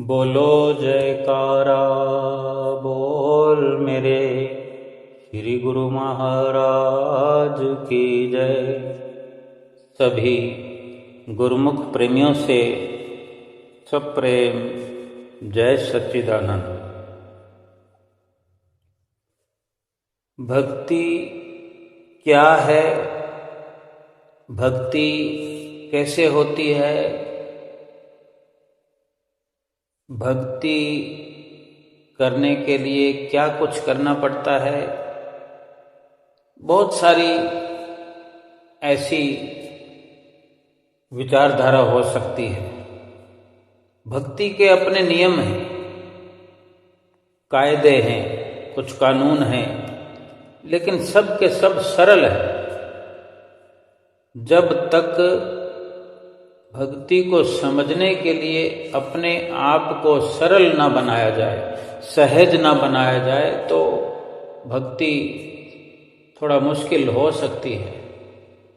बोलो जयकारा बोल मेरे श्री गुरु महाराज की जय। सभी गुरुमुख प्रेमियों से सब प्रेम, जय सच्चिदानंद। भक्ति क्या है, भक्ति कैसे होती है, भक्ति करने के लिए क्या कुछ करना पड़ता है, बहुत सारी ऐसी विचारधारा हो सकती है। भक्ति के अपने नियम हैं, कायदे हैं, कुछ कानून हैं, लेकिन सब के सब सरल है। जब तक भक्ति को समझने के लिए अपने आप को सरल ना बनाया जाए, सहज ना बनाया जाए, तो भक्ति थोड़ा मुश्किल हो सकती है।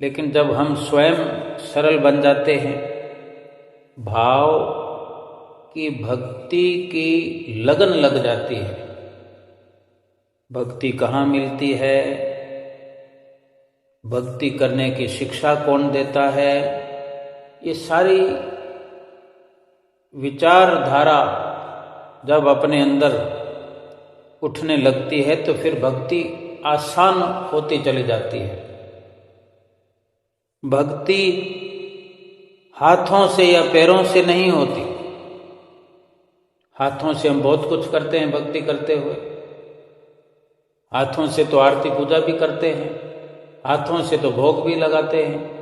लेकिन जब हम स्वयं सरल बन जाते हैं, भाव की भक्ति की लगन लग जाती है। भक्ति कहाँ मिलती है, भक्ति करने की शिक्षा कौन देता है, ये सारी विचारधारा जब अपने अंदर उठने लगती है तो फिर भक्ति आसान होती चली जाती है। भक्ति हाथों से या पैरों से नहीं होती। हाथों से हम बहुत कुछ करते हैं भक्ति करते हुए। हाथों से तो आरती पूजा भी करते हैं, हाथों से तो भोग भी लगाते हैं,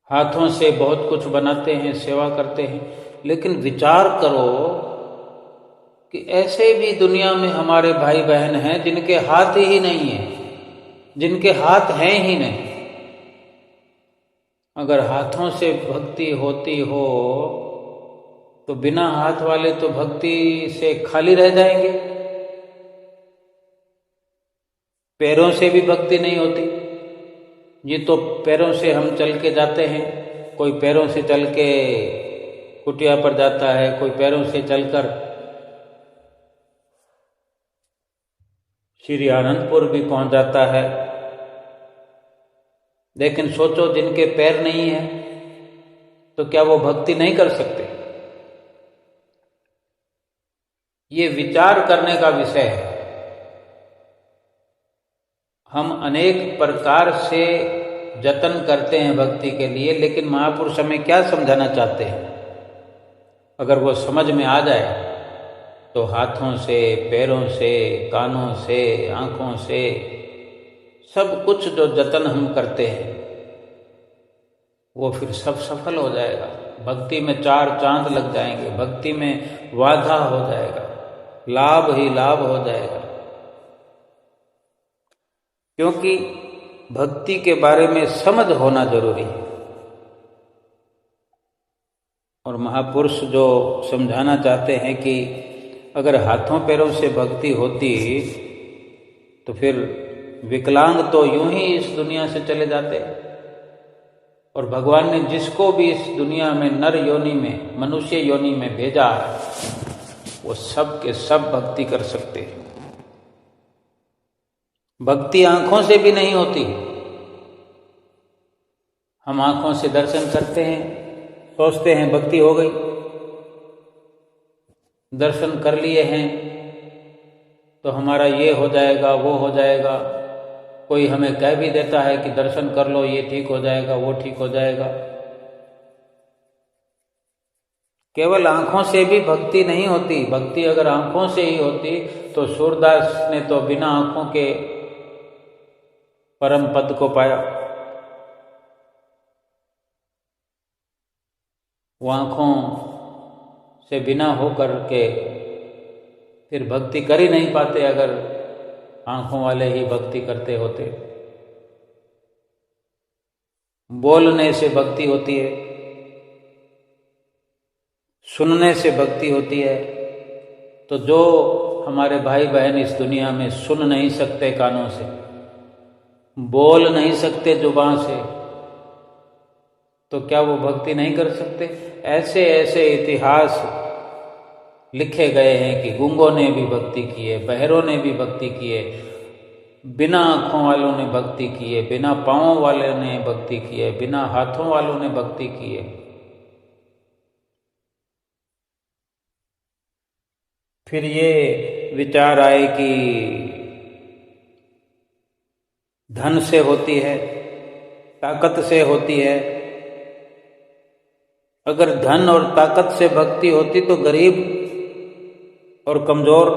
हाथों से बहुत कुछ बनाते हैं, सेवा करते हैं। लेकिन विचार करो कि ऐसे भी दुनिया में हमारे भाई बहन हैं जिनके हाथ ही नहीं है, जिनके हाथ हैं ही नहीं। अगर हाथों से भक्ति होती हो तो बिना हाथ वाले तो भक्ति से खाली रह जाएंगे। पैरों से भी भक्ति नहीं होती। ये तो पैरों से हम चल के जाते हैं, कोई पैरों से चल के कुटिया पर जाता है, कोई पैरों से चलकर श्री आनंदपुर भी पहुंच जाता है। लेकिन सोचो जिनके पैर नहीं है तो क्या वो भक्ति नहीं कर सकते? ये विचार करने का विषय है। हम अनेक प्रकार से जतन करते हैं भक्ति के लिए, लेकिन महापुरुष हमें क्या समझाना चाहते हैं? अगर वो समझ में आ जाए तो हाथों से, पैरों से, कानों से, आँखों से, सब कुछ जो जतन हम करते हैं वो फिर सब सफल हो जाएगा। भक्ति में चार चांद लग जाएंगे, भक्ति में वाधा हो जाएगा, लाभ ही लाभ हो जाएगा। क्योंकि भक्ति के बारे में समझ होना जरूरी है। और महापुरुष जो समझाना चाहते हैं कि अगर हाथों पैरों से भक्ति होती तो फिर विकलांग तो यूं ही इस दुनिया से चले जाते। और भगवान ने जिसको भी इस दुनिया में नर योनि में, मनुष्य योनि में भेजा है, वो सब के सब भक्ति कर सकते हैं। भक्ति आंखों से भी नहीं होती। हम आंखों से दर्शन करते हैं, सोचते हैं भक्ति हो गई, दर्शन कर लिए हैं तो हमारा ये हो जाएगा, वो हो जाएगा। कोई हमें कह भी देता है कि दर्शन कर लो, ये ठीक हो जाएगा, वो ठीक हो जाएगा। केवल आंखों से भी भक्ति नहीं होती। भक्ति अगर आंखों से ही होती तो सूरदास ने तो बिना आंखों के परम पद को पाया। वो आंखों से बिना होकर के फिर भक्ति कर ही नहीं पाते अगर आंखों वाले ही भक्ति करते होते। बोलने से भक्ति होती है, सुनने से भक्ति होती है। तो जो हमारे भाई बहन इस दुनिया में सुन नहीं सकते कानों से, बोल नहीं सकते जुबान से, तो क्या वो भक्ति नहीं कर सकते? ऐसे ऐसे इतिहास लिखे गए हैं कि गूंगों ने भी भक्ति की है, बहरों ने भी भक्ति की है, बिना आँखों वालों ने भक्ति की है, बिना पाँवों वाले ने भक्ति की है, बिना हाथों वालों ने भक्ति की है। फिर ये विचार आए कि धन से होती है, ताकत से होती है। अगर धन और ताकत से भक्ति होती तो गरीब और कमजोर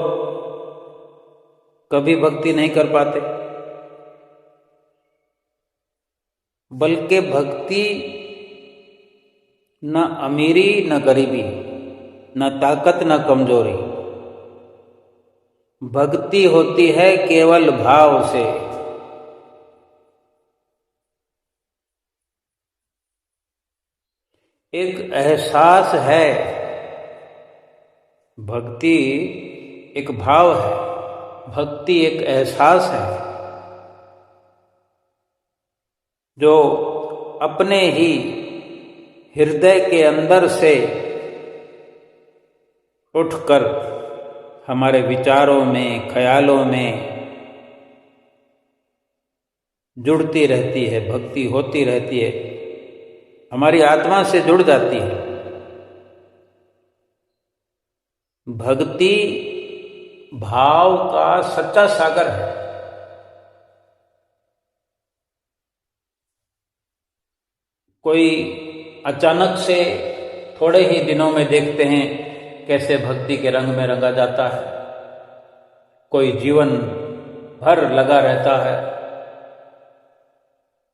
कभी भक्ति नहीं कर पाते। बल्कि भक्ति न अमीरी न गरीबी, न ताकत न कमजोरी, भक्ति होती है केवल भाव से। एक एहसास है, भक्ति एक भाव है, भक्ति एक एहसास है जो अपने ही हृदय के अंदर से उठकर हमारे विचारों में, ख्यालों में जुड़ती रहती है, भक्ति होती रहती है, हमारी आत्मा से जुड़ जाती है। भक्ति भाव का सच्चा सागर है। कोई अचानक से थोड़े ही दिनों में देखते हैं कैसे भक्ति के रंग में रंगा जाता है, कोई जीवन भर लगा रहता है,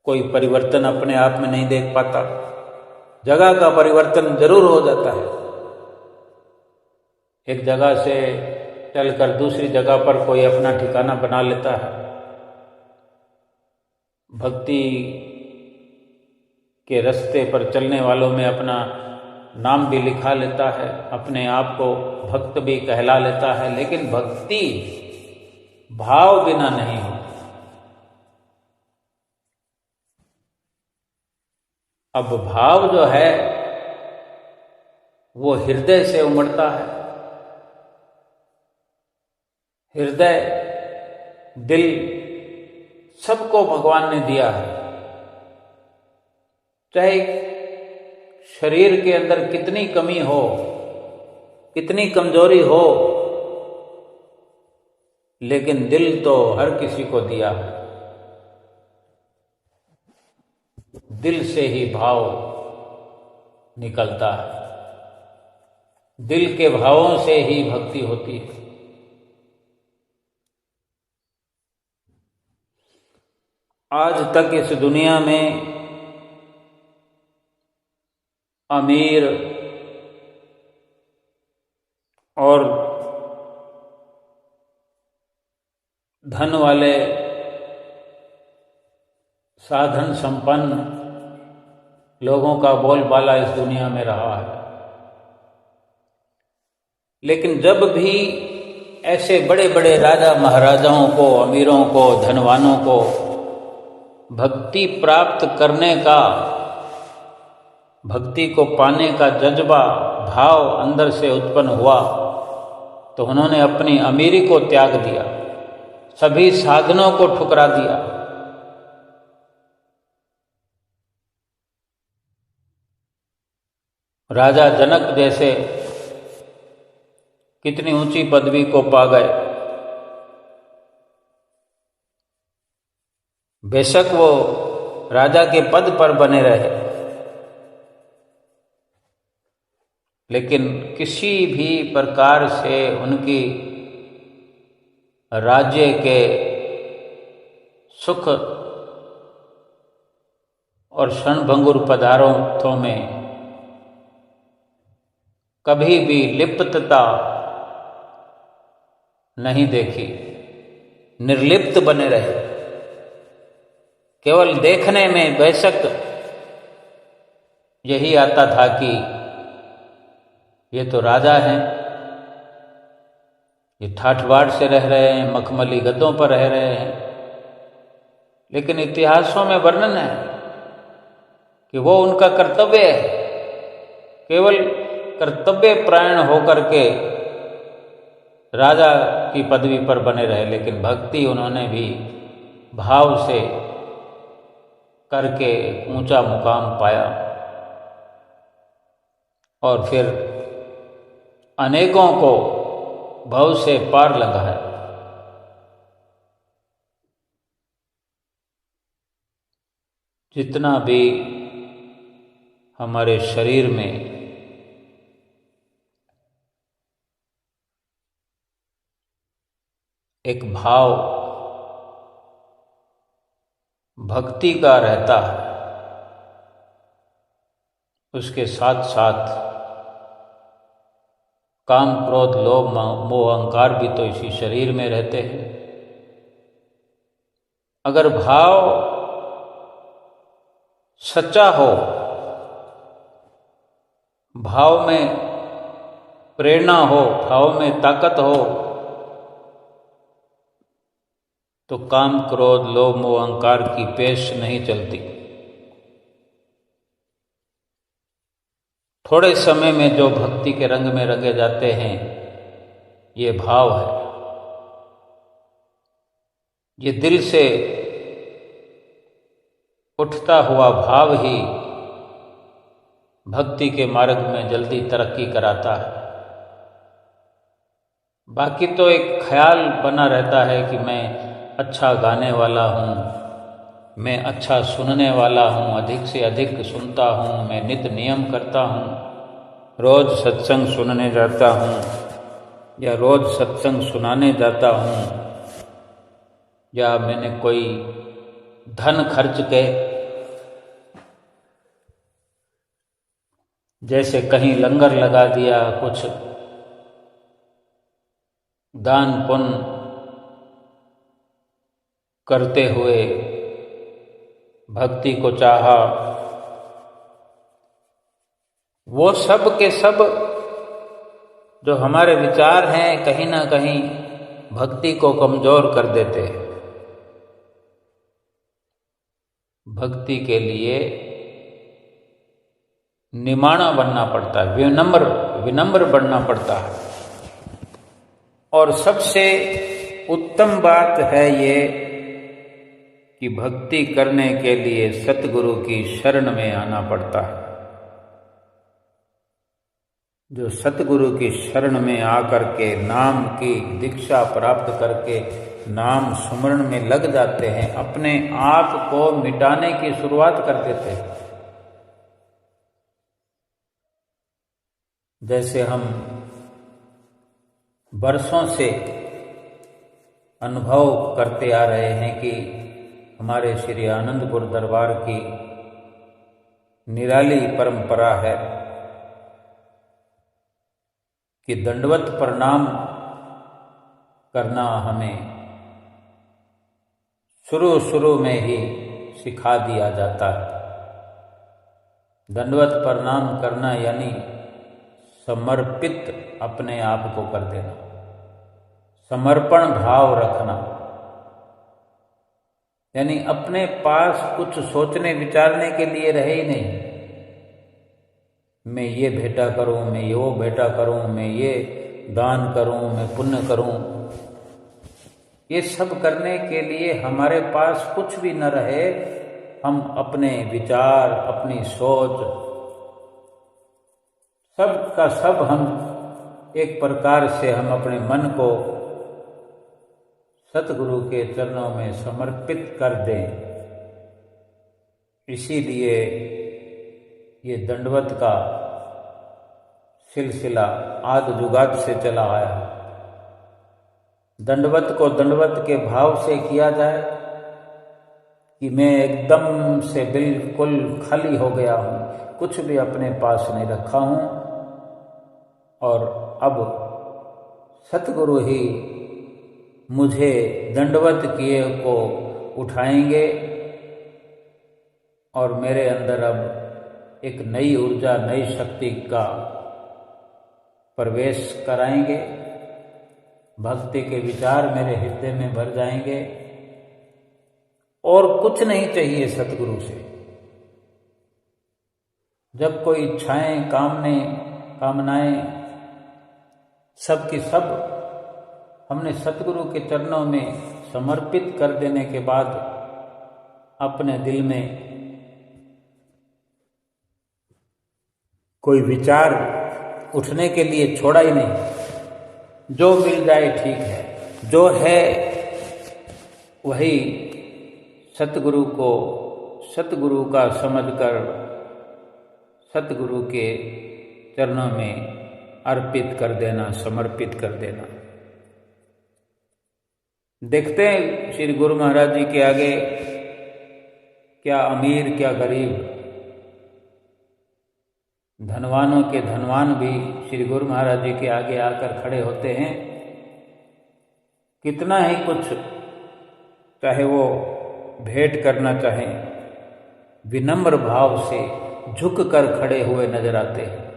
कोई परिवर्तन अपने आप में नहीं देख पाता। जगह का परिवर्तन जरूर हो जाता है। एक जगह से चलकर दूसरी जगह पर कोई अपना ठिकाना बना लेता है। भक्ति के रास्ते पर चलने वालों में अपना नाम भी लिखा लेता है, अपने आप को भक्त भी कहला लेता है। लेकिन भक्ति भाव बिना नहीं होती। अब भाव जो है वो हृदय से उमड़ता है। हृदय, दिल सबको भगवान ने दिया है। चाहे शरीर के अंदर कितनी कमी हो, कितनी कमजोरी हो, लेकिन दिल तो हर किसी को दिया है। दिल से ही भाव निकलता है, दिल के भावों से ही भक्ति होती है। आज तक इस दुनिया में अमीर और धन वाले, साधन संपन्न लोगों का बोलबाला इस दुनिया में रहा है। लेकिन जब भी ऐसे बड़े बड़े राजा महाराजाओं को, अमीरों को, धनवानों को भक्ति प्राप्त करने का, भक्ति को पाने का जज्बा, भाव अंदर से उत्पन्न हुआ, तो उन्होंने अपनी अमीरी को त्याग दिया, सभी साधनों को ठुकरा दिया। राजा जनक जैसे कितनी ऊंची पदवी को पा गए। बेशक वो राजा के पद पर बने रहे, लेकिन किसी भी प्रकार से उनकी राज्य के सुख और क्षणभंगुर पदार्थों में कभी भी लिप्तता नहीं देखी, निर्लिप्त बने रहे। केवल देखने में बेशक यही आता था कि ये तो राजा हैं, ये ठाठ बाट से रह रहे हैं, मखमली गद्दों पर रह रहे हैं, लेकिन इतिहासों में वर्णन है कि वो उनका कर्तव्य है केवल कर्तव्य परायण होकर के राजा की पदवी पर बने रहे, लेकिन भक्ति उन्होंने भी भाव से करके ऊंचा मुकाम पाया और फिर अनेकों को भव से पार लगाया। जितना भी हमारे शरीर में एक भाव भक्ति का रहता है, उसके साथ साथ काम क्रोध लोभ मोह अहंकार भी तो इसी शरीर में रहते हैं। अगर भाव सच्चा हो, भाव में प्रेरणा हो, भाव में ताकत हो, तो काम क्रोध लोभ मोह अहंकार की पेश नहीं चलती। थोड़े समय में जो भक्ति के रंग में रंगे जाते हैं, ये भाव है। ये दिल से उठता हुआ भाव ही भक्ति के मार्ग में जल्दी तरक्की कराता है। बाकी तो एक ख्याल बना रहता है कि मैं अच्छा गाने वाला हूँ, मैं अच्छा सुनने वाला हूँ, अधिक से अधिक सुनता हूँ, मैं नित नियम करता हूँ, रोज़ सत्संग सुनने जाता हूँ या रोज़ सत्संग सुनाने जाता हूँ, या मैंने कोई धन खर्च के जैसे कहीं लंगर लगा दिया, कुछ दान पुण्य करते हुए भक्ति को चाहा, वो सब के सब जो हमारे विचार हैं कहीं ना कहीं भक्ति को कमजोर कर देते हैं। भक्ति के लिए निमाणा बनना पड़ता है, विनम्र बनना पड़ता है। और सबसे उत्तम बात है ये कि भक्ति करने के लिए सतगुरु की शरण में आना पड़ता है। जो सतगुरु की शरण में आकर के नाम की दीक्षा प्राप्त करके नाम सुमरण में लग जाते हैं, अपने आप को मिटाने की शुरुआत कर देते हैं। जैसे हम बरसों से अनुभव करते आ रहे हैं कि हमारे श्री आनंदपुर दरबार की निराली परंपरा है कि दंडवत प्रणाम करना हमें शुरू में ही सिखा दिया जाता है। दंडवत प्रणाम करना यानी समर्पित अपने आप को कर देना, समर्पण भाव रखना, यानी अपने पास कुछ सोचने विचारने के लिए रहे ही नहीं। मैं ये भेंटा करूं, मैं वो भेंटा करूं, मैं ये दान करूं, मैं पुण्य करूं, ये सब करने के लिए हमारे पास कुछ भी न रहे। हम अपने विचार, अपनी सोच, सब का सब हम एक प्रकार से हम अपने मन को सतगुरु के चरणों में समर्पित कर दें। इसीलिए ये दंडवत का सिलसिला आदि जुगाद से चला आया। दंडवत को दंडवत के भाव से किया जाए कि मैं एकदम से बिल्कुल खाली हो गया हूँ, कुछ भी अपने पास नहीं रखा हूँ और अब सतगुरु ही मुझे दंडवत किए को उठाएंगे और मेरे अंदर अब एक नई ऊर्जा, नई शक्ति का प्रवेश कराएंगे। भक्ति के विचार मेरे हृदय में भर जाएंगे और कुछ नहीं चाहिए सतगुरु से। जब कोई इच्छाएं, कामनाएं सब की सब हमने सतगुरु के चरणों में समर्पित कर देने के बाद अपने दिल में कोई विचार उठने के लिए छोड़ा ही नहीं। जो मिल जाए ठीक है, जो है वही सतगुरु को सतगुरु का समझकर सतगुरु के चरणों में अर्पित कर देना, समर्पित कर देना। देखते हैं श्री गुरु महाराज जी के आगे क्या अमीर क्या गरीब, धनवानों के धनवान भी श्री गुरु महाराज जी के आगे आकर खड़े होते हैं। कितना ही कुछ चाहे वो भेंट करना चाहें, विनम्र भाव से झुक कर खड़े हुए नजर आते हैं।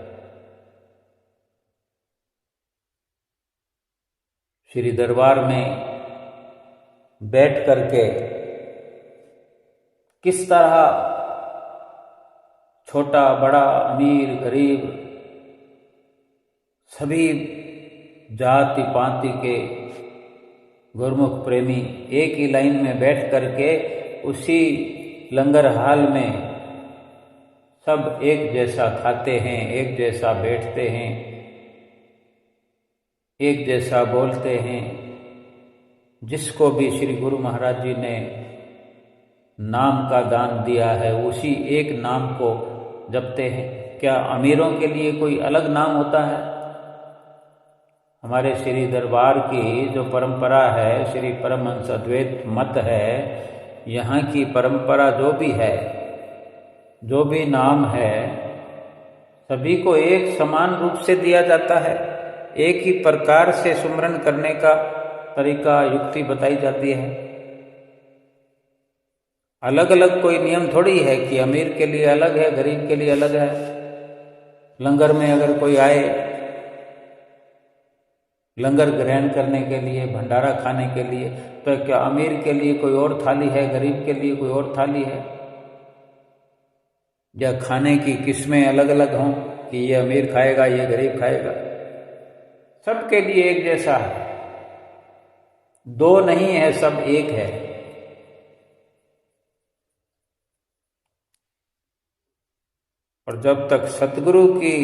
श्री दरबार में बैठ करके किस तरह छोटा बड़ा, अमीर गरीब, सभी जाति पाति के गुरमुख प्रेमी एक ही लाइन में बैठ करके उसी लंगर हाल में सब एक जैसा खाते हैं, एक जैसा बैठते हैं, एक जैसा बोलते हैं। जिसको भी श्री गुरु महाराज जी ने नाम का दान दिया है उसी एक नाम को जपते हैं। क्या अमीरों के लिए कोई अलग नाम होता है? हमारे श्री दरबार की जो परंपरा है, श्री परमहंस अद्वैत मत है, यहाँ की परंपरा जो भी है, जो भी नाम है, सभी को एक समान रूप से दिया जाता है। एक ही प्रकार से सुमरन करने का तरीका, युक्ति बताई जाती है। अलग अलग कोई नियम थोड़ी है कि अमीर के लिए अलग है, गरीब के लिए अलग है। लंगर में अगर कोई आए लंगर ग्रहण करने के लिए, भंडारा खाने के लिए, तो क्या अमीर के लिए कोई और थाली है, गरीब के लिए कोई और थाली है? या खाने की किस्में अलग अलग हों कि ये अमीर खाएगा, ये गरीब खाएगा? सबके लिए एक जैसा है, दो नहीं है, सब एक है। और जब तक सतगुरु की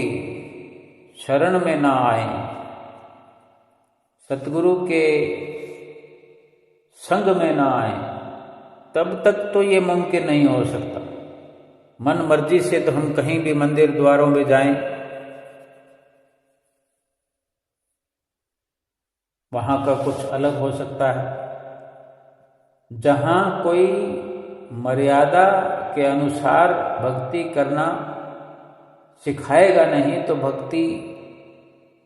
शरण में ना आए, सतगुरु के संग में ना आए, तब तक तो ये मुमकिन नहीं हो सकता। मन मर्जी से तो हम कहीं भी मंदिर द्वारों में जाएं, वहां का कुछ अलग हो सकता है। जहां कोई मर्यादा के अनुसार भक्ति करना सिखाएगा नहीं, तो भक्ति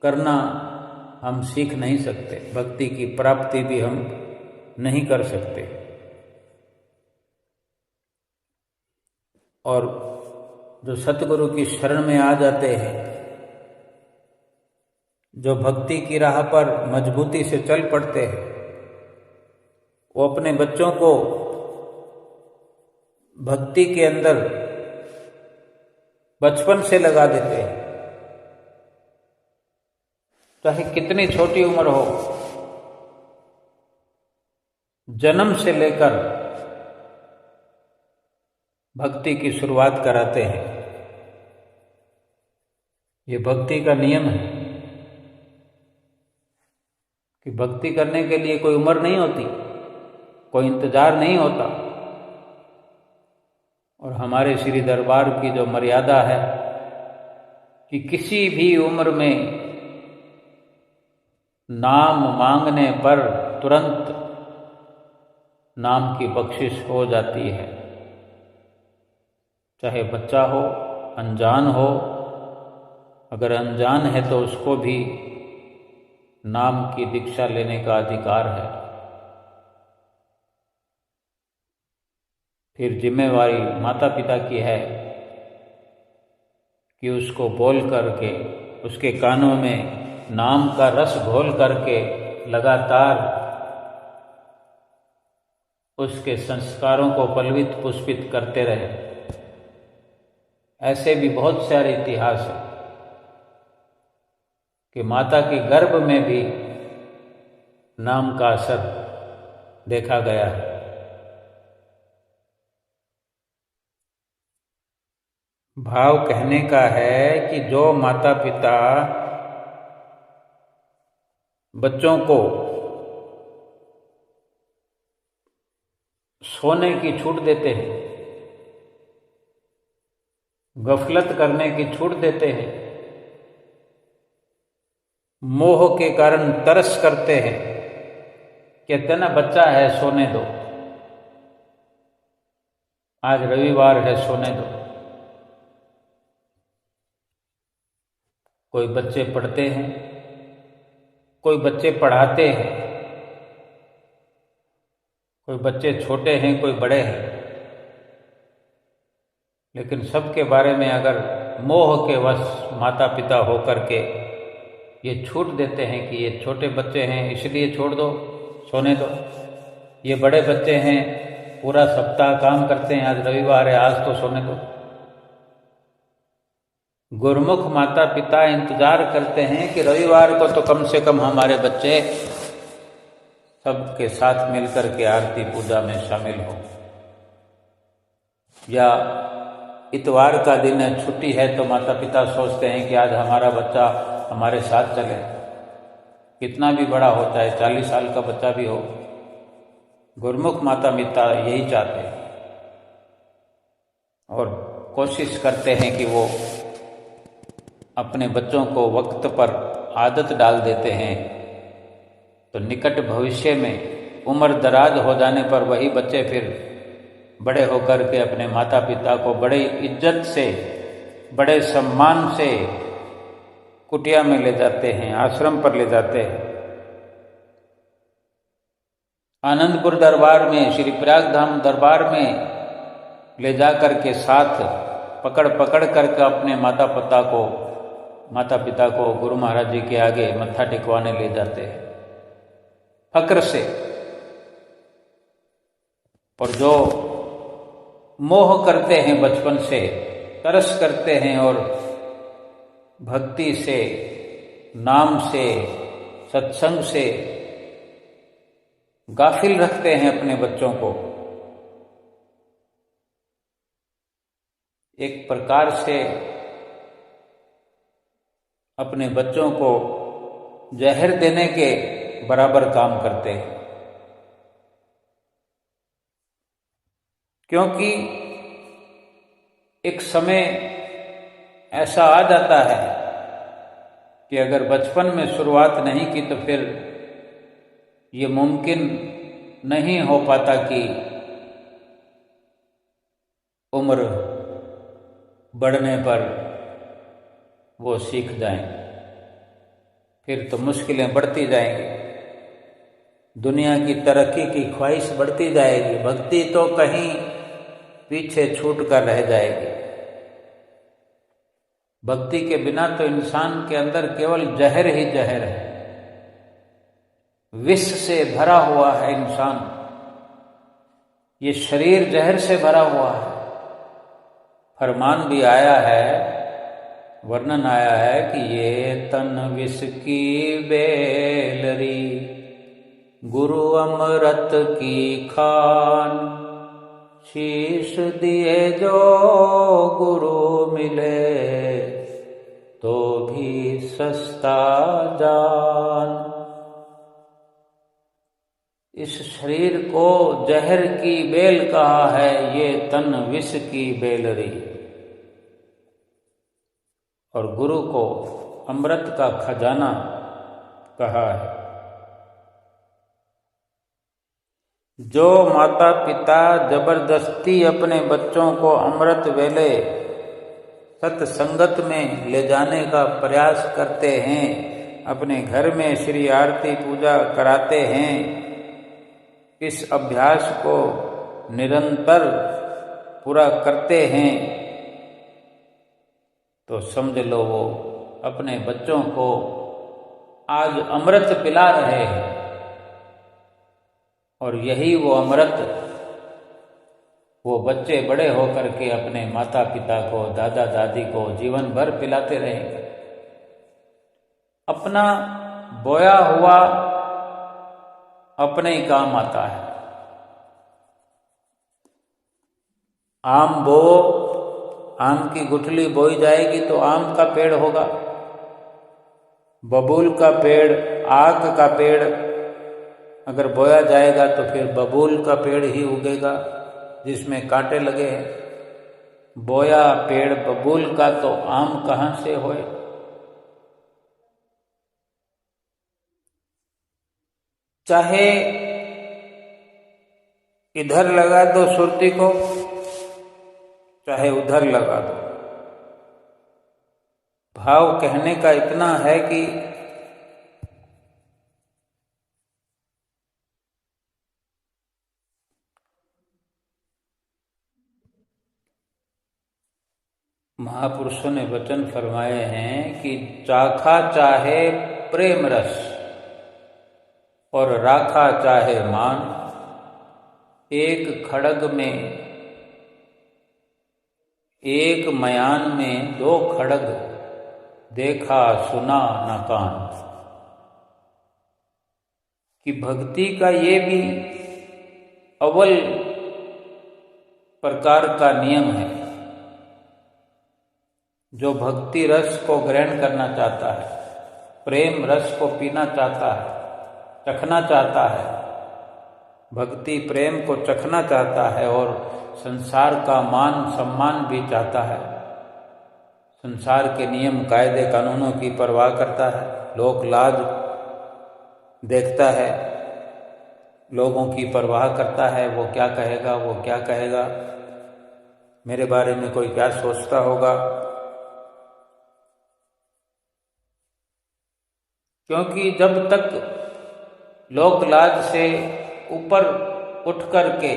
करना हम सीख नहीं सकते, भक्ति की प्राप्ति भी हम नहीं कर सकते। और जो सतगुरु की शरण में आ जाते हैं, जो भक्ति की राह पर मजबूती से चल पड़ते हैं, वो अपने बच्चों को भक्ति के अंदर बचपन से लगा देते हैं। चाहे कितनी छोटी उम्र हो, जन्म से लेकर भक्ति की शुरुआत कराते हैं। ये भक्ति का नियम है कि भक्ति करने के लिए कोई उम्र नहीं होती, कोई इंतजार नहीं होता। और हमारे श्री दरबार की जो मर्यादा है कि किसी भी उम्र में नाम मांगने पर तुरंत नाम की बख्शिश हो जाती है। चाहे बच्चा हो, अनजान हो, अगर अनजान है तो उसको भी नाम की दीक्षा लेने का अधिकार है। फिर जिम्मेवारी माता पिता की है कि उसको बोल करके, उसके कानों में नाम का रस घोल करके लगातार उसके संस्कारों को पल्वित पुष्पित करते रहे। ऐसे भी बहुत सारे इतिहास हैं कि माता के गर्भ में भी नाम का असर देखा गया है। भाव कहने का है कि जो माता पिता बच्चों को सोने की छूट देते हैं, गफलत करने की छूट देते हैं, मोह के कारण तरस करते हैं, कहते ना बच्चा है सोने दो, आज रविवार है सोने दो। कोई बच्चे पढ़ते हैं, कोई बच्चे पढ़ाते हैं, कोई बच्चे छोटे हैं, कोई बड़े हैं, लेकिन सबके बारे में अगर मोह के वश माता पिता होकर के ये छूट देते हैं कि ये छोटे बच्चे हैं इसलिए छोड़ दो, सोने दो, ये बड़े बच्चे हैं पूरा सप्ताह काम करते हैं, आज रविवार है आज तो सोने दो। गुरुमुख माता पिता इंतजार करते हैं कि रविवार को तो कम से कम हमारे बच्चे सबके साथ मिलकर के आरती पूजा में शामिल हो, या इतवार का दिन है छुट्टी है तो माता पिता सोचते हैं कि आज हमारा बच्चा हमारे साथ चले, कितना भी बड़ा हो चाहे 40 साल का बच्चा भी हो, गुरुमुख माता पिता यही चाहते हैं और कोशिश करते हैं कि वो अपने बच्चों को वक्त पर आदत डाल देते हैं, तो निकट भविष्य में उम्र दराज हो जाने पर वही बच्चे फिर बड़े होकर के अपने माता पिता को बड़े इज्जत से, बड़े सम्मान से कुटिया में ले जाते हैं, आश्रम पर ले जाते हैं। आनंदपुर दरबार में, श्री प्रयाग धाम दरबार में ले जाकर के साथ पकड़ पकड़ करके अपने माता पिता को गुरु महाराज जी के आगे मत्था टिकवाने ले जाते हैं फक्र से। और जो मोह करते हैं बचपन से, तरस करते हैं और भक्ति से, नाम से, सत्संग से गाफिल रखते हैं अपने बच्चों को, एक प्रकार से अपने बच्चों को जहर देने के बराबर काम करते हैं। क्योंकि एक समय ऐसा आ जाता है कि अगर बचपन में शुरुआत नहीं की तो फिर ये मुमकिन नहीं हो पाता कि उम्र बढ़ने पर वो सीख जाएं, फिर तो मुश्किलें बढ़ती जाएंगी, दुनिया की तरक्की की ख्वाहिश बढ़ती जाएगी, भक्ति तो कहीं पीछे छूट कर रह जाएगी। भक्ति के बिना तो इंसान के अंदर केवल जहर ही जहर है, विष से भरा हुआ है इंसान, ये शरीर जहर से भरा हुआ है। फरमान भी आया है, वर्णन आया है कि ये तन विष की बेलरी, गुरु अमृत की खान, शीश दिए जो गुरु मिले तो भी सस्ता जान। इस शरीर को जहर की बेल कहा है, ये तन विष की बेलरी, और गुरु को अमृत का खजाना कहा है। जो माता पिता जबरदस्ती अपने बच्चों को अमृत वेले सत्संगत में ले जाने का प्रयास करते हैं, अपने घर में श्री आरती पूजा कराते हैं, इस अभ्यास को निरंतर पूरा करते हैं, तो समझ लो वो अपने बच्चों को आज अमृत पिला रहे हैं, और यही वो अमृत वो बच्चे बड़े होकर के अपने माता पिता को, दादा दादी को जीवन भर पिलाते रहेंगे। अपना बोया हुआ अपने ही काम आता है। आम बोओ, आम की गुठली बोई जाएगी तो आम का पेड़ होगा। बबूल का पेड़, आक का पेड़ अगर बोया जाएगा तो फिर बबूल का पेड़ ही उगेगा जिसमें कांटे लगे हैं। बोया पेड़ बबूल का तो आम कहाँ से होए। चाहे इधर लगा दो सुरती को, चाहे उधर लगा दो। भाव कहने का इतना है कि महापुरुषों ने वचन फरमाए हैं कि चाखा चाहे प्रेम रस और राखा चाहे मान, एक खड़ग में, एक मयान में दो खड़ग, देखा सुना न कान। कि भक्ति का ये भी अव्वल प्रकार का नियम है। जो भक्ति रस को ग्रहण करना चाहता है, प्रेम रस को पीना चाहता है, चखना चाहता है, भक्ति प्रेम को चखना चाहता है और संसार का मान सम्मान भी चाहता है, संसार के नियम कायदे कानूनों की परवाह करता है, लोक लाज देखता है, लोगों की परवाह करता है, वो क्या कहेगा, वो क्या कहेगा, मेरे बारे में कोई क्या सोचता होगा। क्योंकि जब तक लोक लाज से ऊपर उठ कर के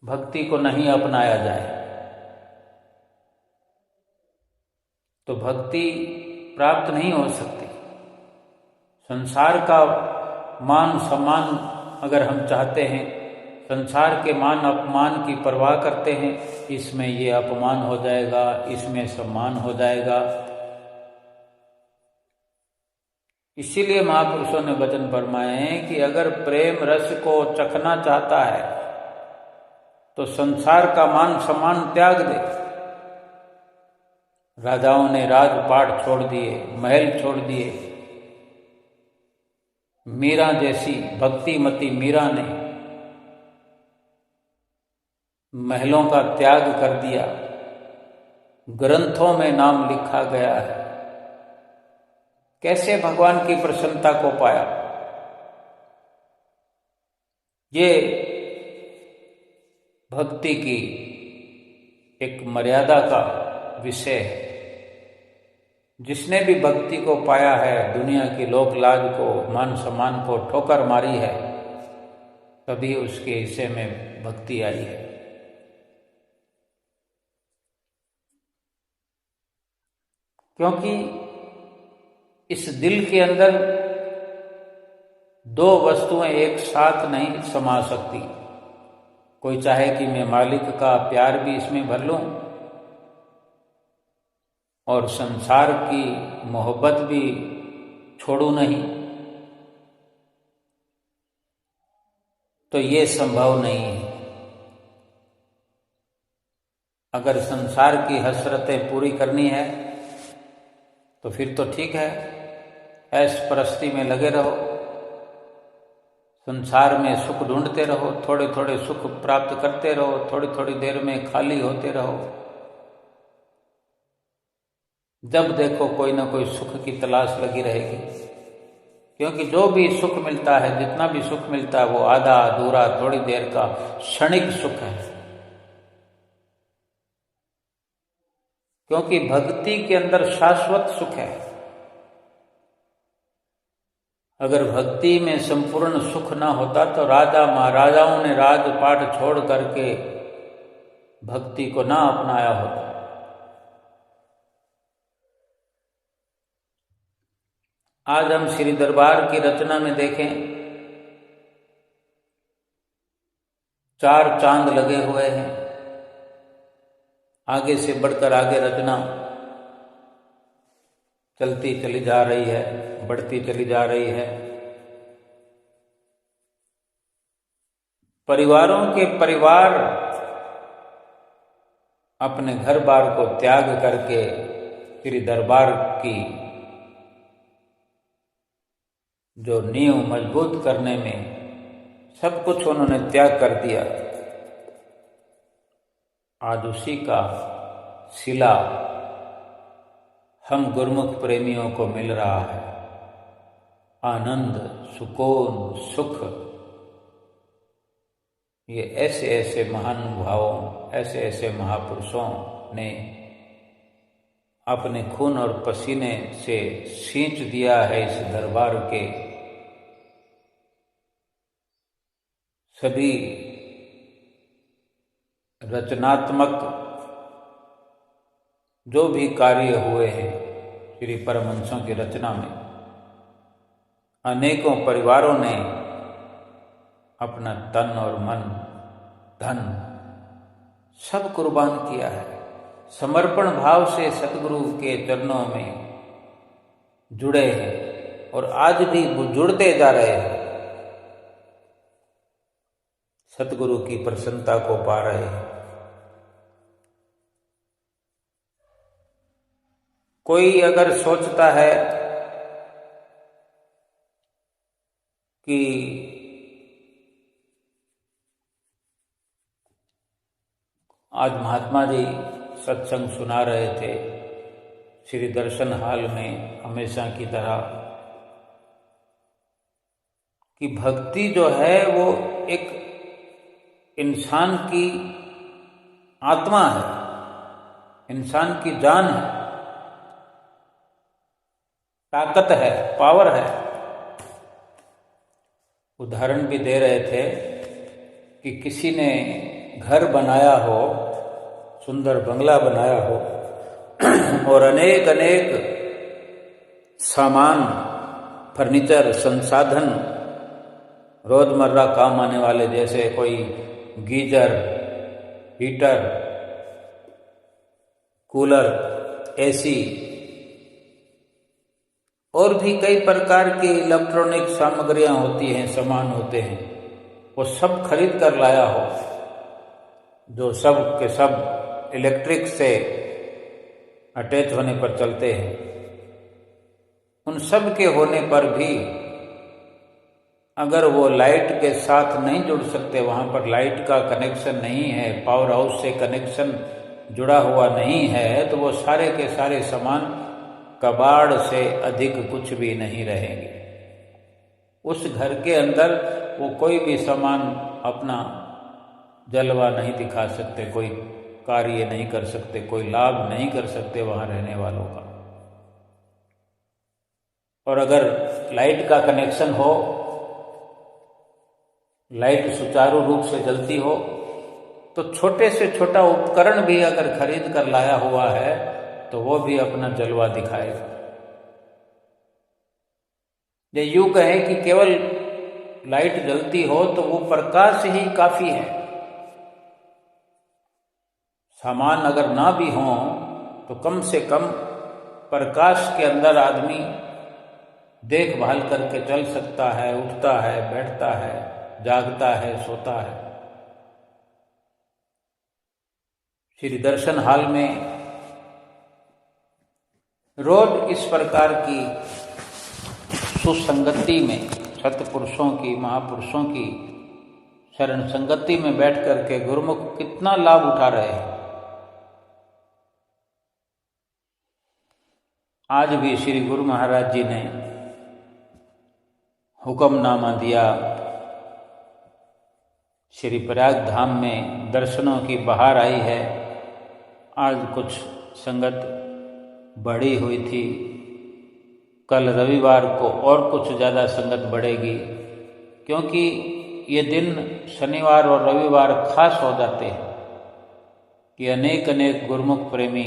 भक्ति को नहीं अपनाया जाए तो भक्ति प्राप्त नहीं हो सकती। संसार का मान सम्मान अगर हम चाहते हैं, संसार के मान अपमान की परवाह करते हैं, इसमें ये अपमान हो जाएगा, इसमें सम्मान हो जाएगा। इसीलिए महापुरुषों ने वचन फरमाए हैं कि अगर प्रेम रस को चखना चाहता है तो संसार का मान सम्मान त्याग दे। राजाओं ने राजपाट छोड़ दिए, महल छोड़ दिए। मीरा जैसी भक्तिमती मीरा ने महलों का त्याग कर दिया। ग्रंथों में नाम लिखा गया है। कैसे भगवान की प्रसन्नता को पाया। ये भक्ति की एक मर्यादा का विषय है। जिसने भी भक्ति को पाया है, दुनिया की लोक लाज को, मान सम्मान को ठोकर मारी है, तभी उसके हिस्से में भक्ति आई है। क्योंकि इस दिल के अंदर दो वस्तुएं एक साथ नहीं समा सकती। कोई चाहे कि मैं मालिक का प्यार भी इसमें भर लूं और संसार की मोहब्बत भी छोड़ूं नहीं, तो ये संभव नहीं है। अगर संसार की हसरतें पूरी करनी है तो फिर तो ठीक है, ऐश परस्ती में लगे रहो, संसार में सुख ढूंढते रहो, थोड़े थोड़े सुख प्राप्त करते रहो, थोड़ी थोड़ी देर में खाली होते रहो। जब देखो कोई ना कोई सुख की तलाश लगी रहेगी। क्योंकि जो भी सुख मिलता है, जितना भी सुख मिलता है, वो आधा अधूरा थोड़ी देर का क्षणिक सुख है। क्योंकि भक्ति के अंदर शाश्वत सुख है। अगर भक्ति में संपूर्ण सुख ना होता तो राजा महाराजाओं ने राजपाट छोड़ करके भक्ति को ना अपनाया होता। आज हम श्री दरबार की रचना में देखें 4 चांद लगे हुए हैं। आगे से बढ़कर आगे रचना चलती चली जा रही है, बढ़ती चली जा रही है। परिवारों के परिवार अपने घर बार को त्याग करके श्री दरबार की जो नींव मजबूत करने में सब कुछ उन्होंने त्याग कर दिया। आज उसी का सिला हम गुरुमुख प्रेमियों को मिल रहा है। आनंद, सुकून, सुख, ये ऐसे ऐसे महानुभावों, ऐसे ऐसे महापुरुषों ने अपने खून और पसीने से सींच दिया है। इस दरबार के सभी रचनात्मक जो भी कार्य हुए हैं श्री परमहंसों की रचना में, अनेकों परिवारों ने अपना तन और मन, धन सब कुर्बान किया है। समर्पण भाव से सतगुरु के चरणों में जुड़े हैं और आज भी वो जुड़ते जा रहे हैं, सतगुरु की प्रसन्नता को पा रहे हैं। कोई अगर सोचता है कि आज महात्मा जी सत्संग सुना रहे थे श्री दर्शन हाल में हमेशा की तरह, कि भक्ति जो है वो एक इंसान की आत्मा है, इंसान की जान है, ताकत है, पावर है। उदाहरण भी दे रहे थे कि किसी ने घर बनाया हो, सुंदर बंगला बनाया हो और अनेक अनेक सामान, फर्नीचर, संसाधन रोजमर्रा काम आने वाले, जैसे कोई गीजर, हीटर, कूलर, एसी और भी कई प्रकार की इलेक्ट्रॉनिक सामग्रियां होती हैं, सामान होते हैं, वो सब खरीद कर लाया हो, जो सब के सब इलेक्ट्रिक से अटैच होने पर चलते हैं। उन सब के होने पर भी अगर वो लाइट के साथ नहीं जुड़ सकते, वहाँ पर लाइट का कनेक्शन नहीं है, पावर हाउस से कनेक्शन जुड़ा हुआ नहीं है, तो वो सारे के सारे सामान कबाड़ से अधिक कुछ भी नहीं रहेंगे। उस घर के अंदर वो कोई भी सामान अपना जलवा नहीं दिखा सकते, कोई कार्य नहीं कर सकते, कोई लाभ नहीं कर सकते वहाँ रहने वालों का। और अगर लाइट का कनेक्शन हो, लाइट सुचारू रूप से जलती हो, तो छोटे से छोटा उपकरण भी अगर खरीद कर लाया हुआ है तो वो भी अपना जलवा दिखाएगा। ये यूं कहें कि केवल लाइट जलती हो तो वो प्रकाश ही काफी है। सामान अगर ना भी हो तो कम से कम प्रकाश के अंदर आदमी देखभाल करके चल सकता है, उठता है, बैठता है, जागता है, सोता है। श्री दर्शन हाल में रोज इस प्रकार की सुसंगति में, सतपुरुषों की, महापुरुषों की शरण संगति में बैठ करके गुरुमुख कितना लाभ उठा रहे हैं। आज भी श्री गुरु महाराज जी ने हुक्मनामा दिया, श्री प्रयाग धाम में दर्शनों की बहार आई है। आज कुछ संगत बढ़ी हुई थी, कल रविवार को और कुछ ज़्यादा संगत बढ़ेगी, क्योंकि ये दिन शनिवार और रविवार खास हो जाते हैं कि अनेक अनेक गुरुमुख प्रेमी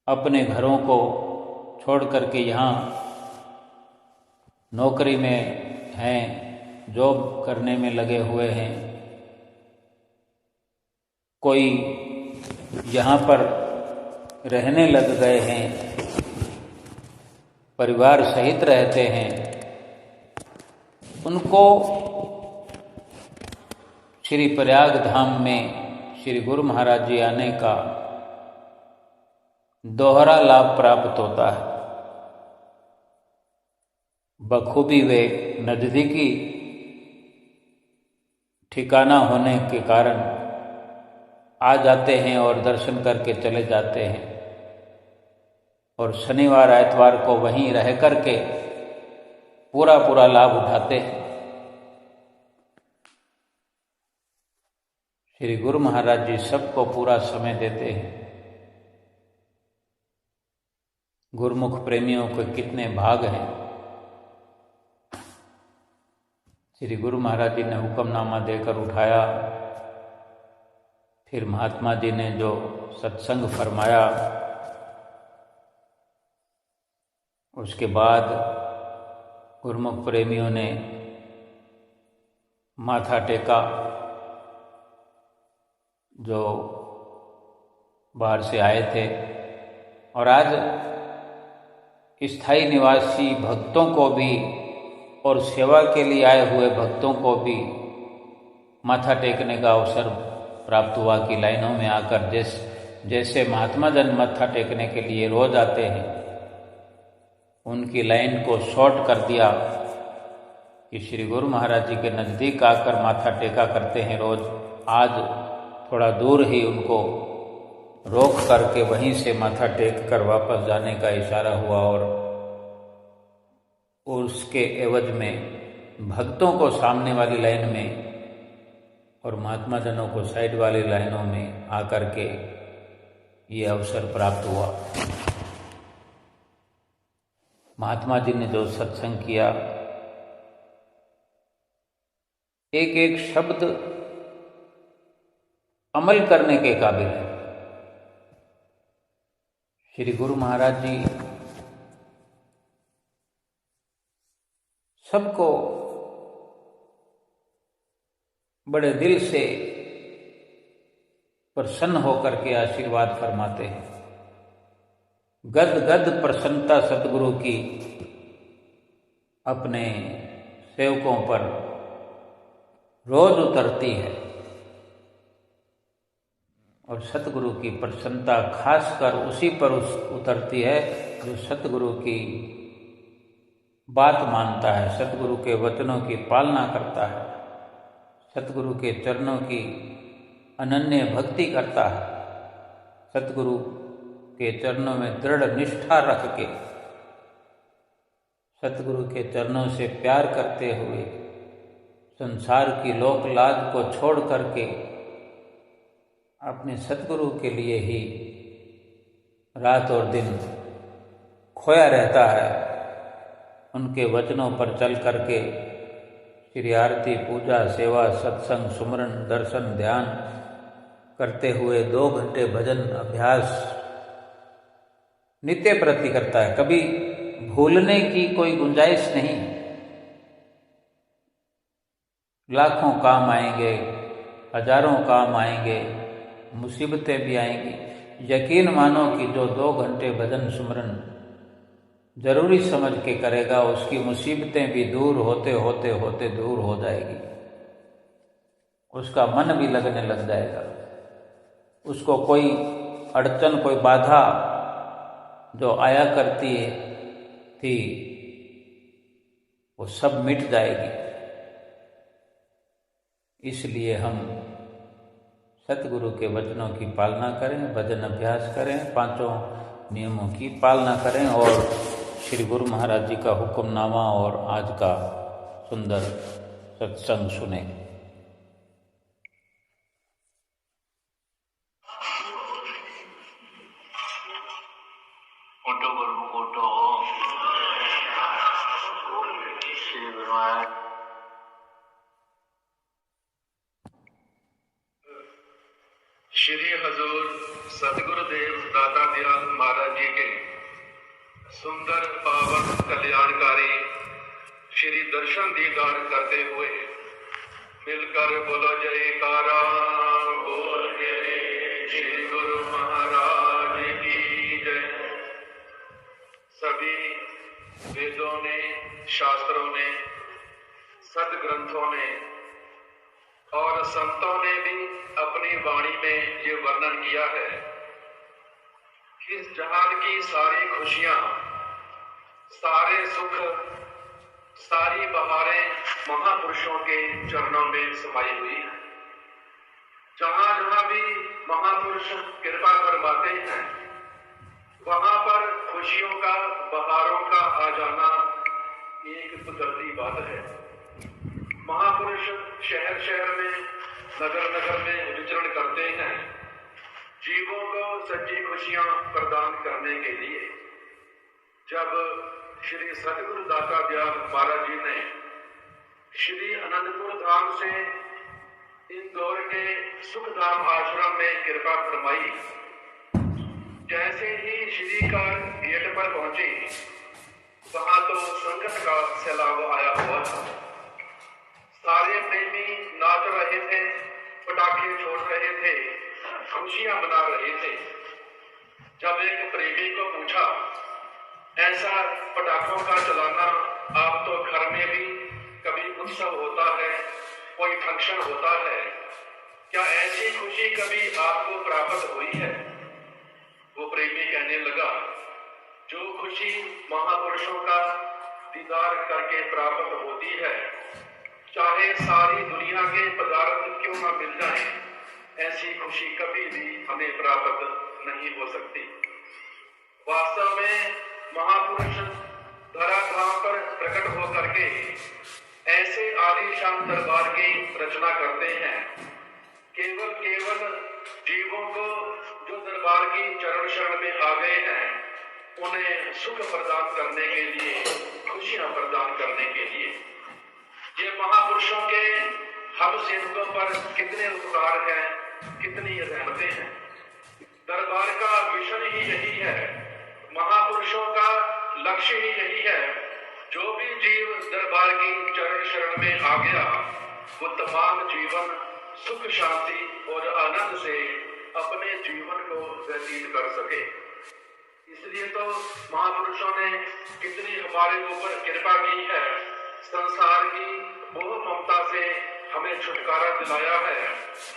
अपने घरों को छोड़ करके यहाँ नौकरी में हैं, जॉब करने में लगे हुए हैं, कोई यहाँ पर रहने लग गए हैं, परिवार सहित रहते हैं, उनको श्री प्रयाग धाम में श्री गुरु महाराज जी आने का दोहरा लाभ प्राप्त होता है। बखूबी वे नज़दीकी ठिकाना होने के कारण आ जाते हैं और दर्शन करके चले जाते हैं, और शनिवार आइतवार को वहीं रह करके पूरा लाभ उठाते हैं। श्री गुरु महाराज जी सबको पूरा समय देते हैं। गुरुमुख प्रेमियों के कितने भाग हैं। श्री गुरु महाराज जी ने हुक्मनामा देकर उठाया, फिर महात्मा जी ने जो सत्संग फरमाया, उसके बाद गुरुमुख प्रेमियों ने माथा टेका, जो बाहर से आए थे, और आज स्थायी निवासी भक्तों को भी और सेवा के लिए आए हुए भक्तों को भी माथा टेकने का अवसर प्राप्त हुआ कि लाइनों में आकर जैसे महात्मा जन माथा टेकने के लिए रोज आते हैं, उनकी लाइन को शॉर्ट कर दिया कि श्री गुरु महाराज जी के नज़दीक आकर माथा टेका करते हैं रोज। आज थोड़ा दूर ही उनको रोक करके वहीं से माथा टेक कर वापस जाने का इशारा हुआ, और उसके एवज में भक्तों को सामने वाली लाइन में और महात्मा जनों को साइड वाली लाइनों में आकर के ये अवसर प्राप्त हुआ। महात्मा जी ने जो सत्संग किया, एक एक शब्द अमल करने के काबिल है। श्री गुरु महाराज जी सबको बड़े दिल से प्रसन्न होकर के आशीर्वाद फरमाते हैं। गद गद प्रसन्नता सतगुरु की अपने सेवकों पर रोज उतरती है, और सतगुरु की प्रसन्नता खासकर उसी पर उतरती है जो सतगुरु की बात मानता है, सतगुरु के वचनों की पालना करता है, सतगुरु के चरणों की अनन्य भक्ति करता है, सतगुरु के चरणों में दृढ़ निष्ठा रख के, सतगुरु के चरणों से प्यार करते हुए, संसार की लोक लाज को छोड़ करके अपने सतगुरु के लिए ही रात और दिन खोया रहता है। उनके वचनों पर चल करके श्री आरती, पूजा, सेवा, सत्संग, सुमरन, दर्शन, ध्यान करते हुए 2 घंटे भजन अभ्यास नित्य प्रति करता है। कभी भूलने की कोई गुंजाइश नहीं। लाखों काम आएंगे, हजारों काम आएंगे, मुसीबतें भी आएंगी। यकीन मानो कि जो 2 घंटे भजन सुमरन जरूरी समझ के करेगा, उसकी मुसीबतें भी दूर होते होते होते दूर हो जाएगी। उसका मन भी लगने लग जाएगा। उसको कोई अड़चन, कोई बाधा जो आया करती थी, वो सब मिट जाएगी। इसलिए हम सतगुरु के वचनों की पालना करें, भजन अभ्यास करें, 5 नियमों की पालना करें, और श्री गुरु महाराज जी का हुक्मनामा और आज का सुंदर सत्संग सुने। श्री हजूर सतगुरुदेव दाता दयाल महाराज जी के सुंदर पावन कल्याणकारी श्री दर्शन दीदार करते हुए मिलकर बोलो जयकारा, बोल के श्री गुरु महाराज की जय। सभी वेदों ने, शास्त्रों ने, सदग्रंथों ने और संतों ने भी अपनी वाणी में ये वर्णन किया है कि इस जहान की सारी खुशियां, सारे सुख, सारी बहारें महापुरुषों के चरणों में समाई हुई है। जहां जहां भी महापुरुष कृपा फरमाते हैं, वहां पर खुशियों का, बहारों का आ जाना एक कुदरती बात है। महापुरुष शहर शहर में, नगर नगर में विचरण करते हैं, जीवों को सच्ची खुशियां प्रदान करने के लिए। जब श्री सतगुरु दाता दयाल महाराज जी ने श्री अनंतपुर धाम से इंदौर के सुखधाम आश्रम में कृपा फरमाई, जैसे ही श्री का गेट पर पहुंचे, वहां तो संकट का सैलाब आया हुआ था। सारे प्रेमी नाच रहे थे, पटाखे छोड़ रहे थे, खुशियां मना रहे थे। जब एक प्रेमी को पूछा, ऐसा पटाखों का चलाना, आप तो घर में भी कभी उत्सव होता है, कोई फंक्शन होता है, क्या ऐसी खुशी कभी आपको प्राप्त हुई है? वो प्रेमी कहने लगा, जो खुशी महापुरुषों का दीदार करके प्राप्त होती है, चाहे सारी दुनिया के पदार्थ क्यों न मिल जाएं, ऐसी खुशी कभी भी हमें प्राप्त नहीं हो सकती। वास्तव में महापुरुष धराधाम पर प्रकट होकर के ऐसे आलीशान दरबार की रचना करते हैं, केवल जीवों को जो दरबार की चरण शरण में आ गए हैं, उन्हें सुख प्रदान करने के लिए, खुशियां प्रदान करने के लिए। ये महापुरुषों के हम सेवकों पर कितने उपकार हैं, कितनी रहमतें हैं। दरबार का मिशन ही यही है, महापुरुषों का लक्ष्य ही यही है। जो भी जीव दरबार की चरण शरण में आ गया, वो तमाम जीवन सुख, शांति और आनंद से अपने जीवन को व्यतीत कर सके। इसलिए तो महापुरुषों ने कितनी हमारे ऊपर कृपा की है, संसार की मोह ममता से हमें छुटकारा दिलाया है,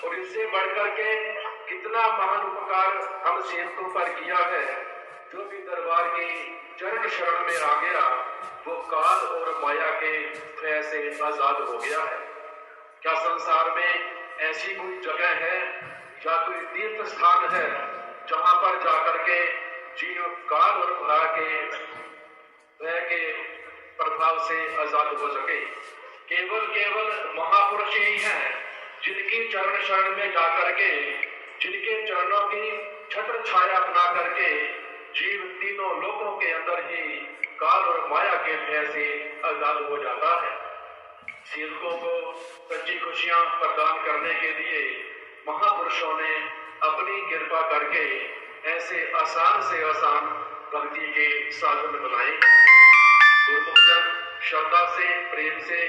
और इससे बढ़कर के कितना महान उपकार हम सेवकों पर किया है। जो भी दरबार की चरण शरण में आ गया, वो काल और माया के भय से आजाद हो गया है। क्या संसार में ऐसी कोई जगह है या कोई तीर्थ स्थान है जहां पर जाकर के जीव काल और भय के प्रभाव से आजाद हो सके? केवल महापुरुष ही हैं जिनकी चरण शरण में जाकर के, जिनके चरणों की छत्र छाया बना करके जीव तीनों लोकों के अंदर ही काल और माया के भय से आजाद हो जाता है। सेवकों को सच्ची खुशियां प्रदान करने के लिए महापुरुषों ने अपनी कृपा करके ऐसे आसान से आसान भक्ति के साधन बनाए। गुरुमुखजन श्रद्धा से, प्रेम से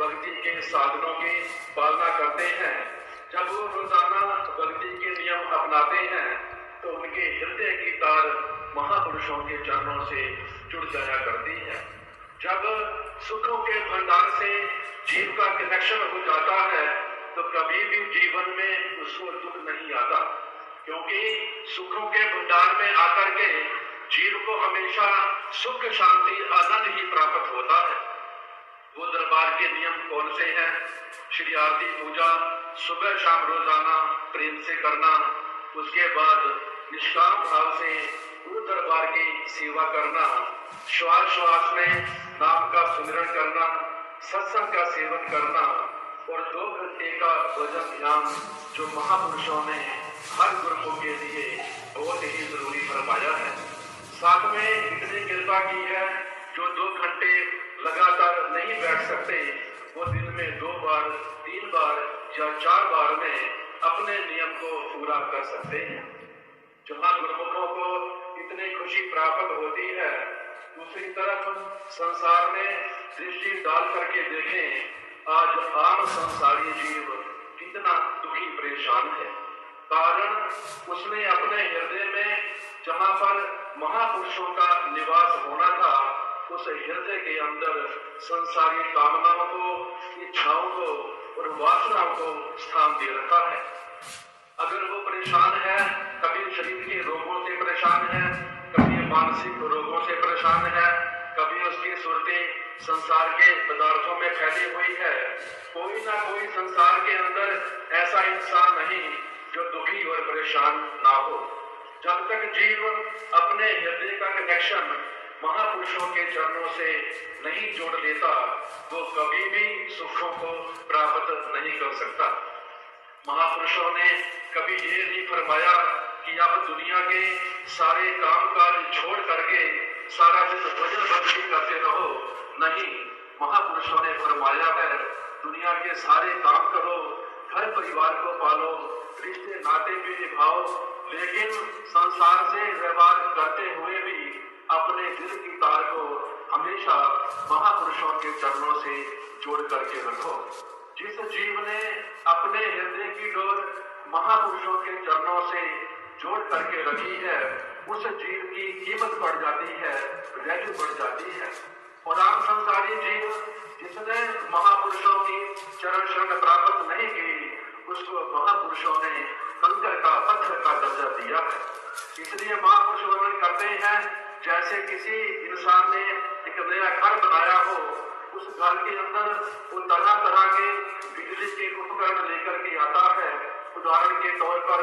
भक्ति के साधनों की पालना करते हैं। जब वो रोजाना भक्ति के नियम अपनाते हैं, तो उनके हृदय की तार महापुरुषों के चरणों से जुड़ जाया करती है। जब सुखों के भंडार से जीव का कनेक्शन हो जाता है, तो कभी भी जीवन में उसको दुख नहीं आता, क्योंकि सुखों के भंडार में आकर के जीव को हमेशा सुख, शांति, आनंद ही प्राप्त होता है। वो दरबार के नियम कौन से हैं? श्री आरती पूजा सुबह शाम रोजाना प्रेम से करना, उसके बाद निष्काम भाव से गुरु दरबार की सेवा करना, श्वास श्वास में नाम का सुमिरन करना, सत्संग का सेवन करना, और 2 घंटे का भजन ध्यान जो महापुरुषों ने हर गुरुमुख के लिए बहुत ही जरूरी फरमाया है। साथ में इतनी कृपा की है, जो 2 घंटे लगातार नहीं बैठ सकते, वो दिन में 2 बार, 3 बार या 4 बार में अपने नियम को पूरा कर सकते हैं। जहाँ गुरुमुखों को इतनी खुशी प्राप्त होती है, दूसरी तरफ संसार में दृष्टि डाल करके देखें, आज आम संसारी जीव कितना दुखी परेशान है। कारण उसने अपने हृदय में जहां पर महापुरुषों का निवास होना था, उस हृदय के अंदर संसारी कामनाओं को, इच्छाओं को और वासनाओं को स्थान दे रखा है। अगर वो परेशान है, कभी शरीर के रोगों से परेशान है, कभी मानसिक रोगों से परेशान है, कभी उसकी सुरतें संसार के पदार्थों में फैली हुई है, कोई ना कोई संसार के अंदर ऐसा इंसान नहीं जो दुखी और परेशान ना हो। जब तक जीव अपने हृदय का कनेक्शन महापुरुषों के चरणों से नहीं जोड़ लेता, वो कभी भी सुखों को प्राप्त नहीं कर सकता। महापुरुषों ने कभी ये नहीं फरमाया कि आप दुनिया के सारे काम काज छोड़ करके सारा दिन भजन बंदगी करते रहो। नहीं, महापुरुषों ने फरमाया है, दुनिया के सारे काम करो, घर परिवार को पालो, रिश्ते नाते भी निभाओ, लेकिन संसार से व्यवहार करते हुए भी अपने दिल की तार को हमेशा महापुरुषों के चरणों से जोड़ करके रखो। जिस जीव ने अपने हृदय की डोर महापुरुषों के चरणों से जोड़ करके रखी है, उस जीव की कीमत बढ़ जाती है, वैल्यू बढ़ जाती है। और आम संसारी जीव जिसने महापुरुषों की चरण शरण प्राप्त नहीं की, उसको महापुरुषों ने कंकर का, पत्थर का दर्जा दिया है। इसलिए महापुरुष वर्णन करते हैं, जैसे किसी इंसान ने एक नया घर बनाया हो, उस घर के अंदर वो तरह तरह के बिजली के उपकरण लेकर के आता है। उदाहरण के तौर पर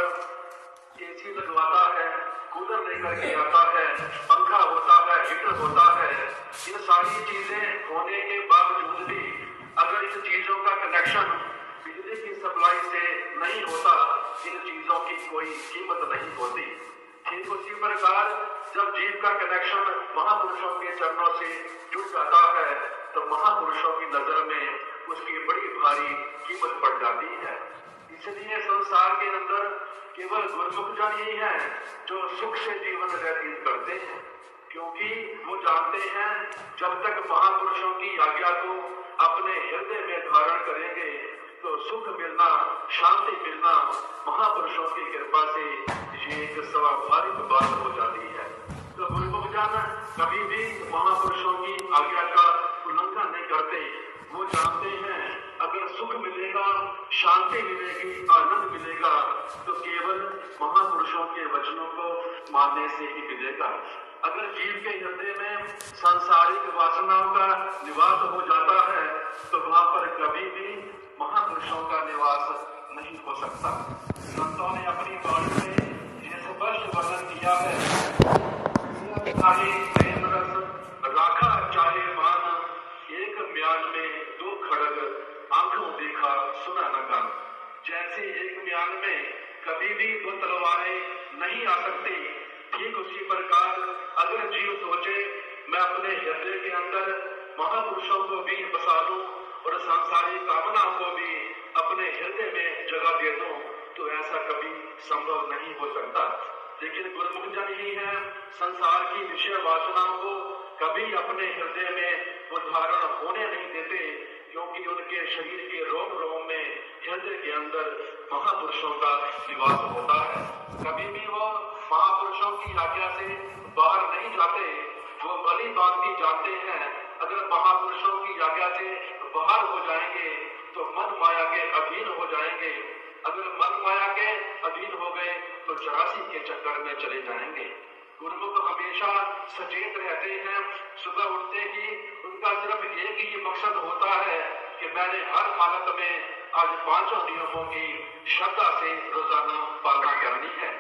एसी लगवाता है, कूलर लेकर के आता है, पंखा होता है, हीटर होता है। ये सारी चीजें होने के बावजूद भी अगर इन चीजों का कनेक्शन बिजली की सप्लाई से नहीं होता, इन चीजों की कोई कीमत नहीं होती। ठीक उसी प्रकार जब जीव का कनेक्शन महापुरुषों के चरणों से जुड़ जाता है, तो महापुरुषों की नजर में उसकी बड़ी भारी कीमत बढ़ जाती है। इसलिए संसार के अंदर केवल गुरमुख जन ही हैं जो सुख से जीवन व्यतीत करते हैं, क्योंकि वो जानते हैं जब तक महापुरुषों की आज्ञा को अपने हृदय में धारण करेंगे तो सुख मिलना, शांति मिलना महापुरुषों की कृपा से ये एक स्वाभाविक बात हो जाती है। तो गुरमुख जन कभी भी महापुरुषों की आज्ञा का उल्लंघन नहीं करते। वो जानते हैं अगर सुख मिलेगा, शांति मिलेगी, आनंद मिलेगा, तो केवल महापुरुषों के वचनों को मानने से ही मिलेगा। अगर जीव के हृदय में सांसारिक वासनाओं का निवास हो जाता है, तो वहां पर कभी भी महापुरुषों का निवास नहीं हो सकता। संतों ने अपनी वाणी में यह स्पष्ट वर्णन किया है, चाहे प्रेम रस राखा चाहे मान, एक म्यान में दो खड़ग आंखों देखा सुना न कान। जैसे एक म्यान में कभी भी दो तलवारें नहीं आ सकती, ठीक उसी प्रकार अगर जीव सोचे मैं अपने हृदय के अंदर महापुरुषों को भी बसा लूं और सांसारिक कामनाओं को भी अपने हृदय में जगह दे दूं, तो ऐसा कभी संभव नहीं हो सकता। लेकिन गुरमुख जन ही है संसार की विषय वासनाओं को कभी अपने हृदय में उदाहरण होने नहीं देते, क्योंकि उनके शरीर के रोम रोम में हृदय के अंदर महापुरुषों का निवास होता है। कभी भी वो महापुरुषों की आज्ञा से बाहर नहीं जाते। वो भली बात जानते हैं अगर महापुरुषों की आज्ञा से बाहर हो जाएंगे तो मन माया के अधीन हो जाएंगे। अगर मन माया के अधीन हो गए तो 84 के चक्कर में चले जाएंगे। गुरुमुख हमेशा सचेत रहते हैं। सुबह उठते ही उनका सिर्फ एक ही मकसद होता है कि मैंने हर हालत में आज 5 नियमों की श्रद्धा से रोजाना पालना करनी है।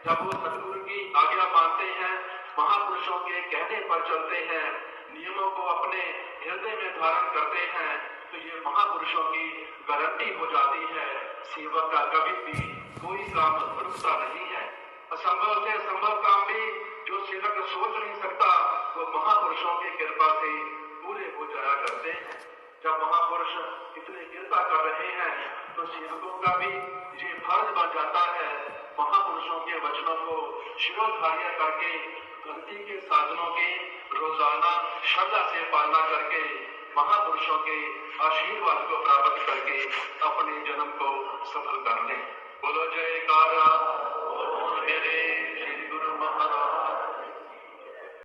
जब वो सतगुरु की आज्ञा मानते हैं, महापुरुषों के कहने पर चलते हैं, नियमों को अपने हृदय में धारण करते हैं, तो ये महापुरुषों की गारंटी हो जाती है, सेवक का कभी भी कोई काम रुकता नहीं है। असंभव से असंभव काम भी जो सेवक सोच नहीं सकता, वो महापुरुषों की कृपा से पूरे हो जाया करते हैं। जब महापुरुष इतनी कृपा कर रहे हैं तो सेवकों का भी ये फर्ज बन जाता है महापुरुषों महापुरुषों के वचनों को शिरोधार्य करके भक्ति के साधनों की रोजाना श्रद्धा से पालना करके महापुरुषों के आशीर्वाद को प्राप्त करके अपने जन्म को सफल कर लें। बोलो जयकारा।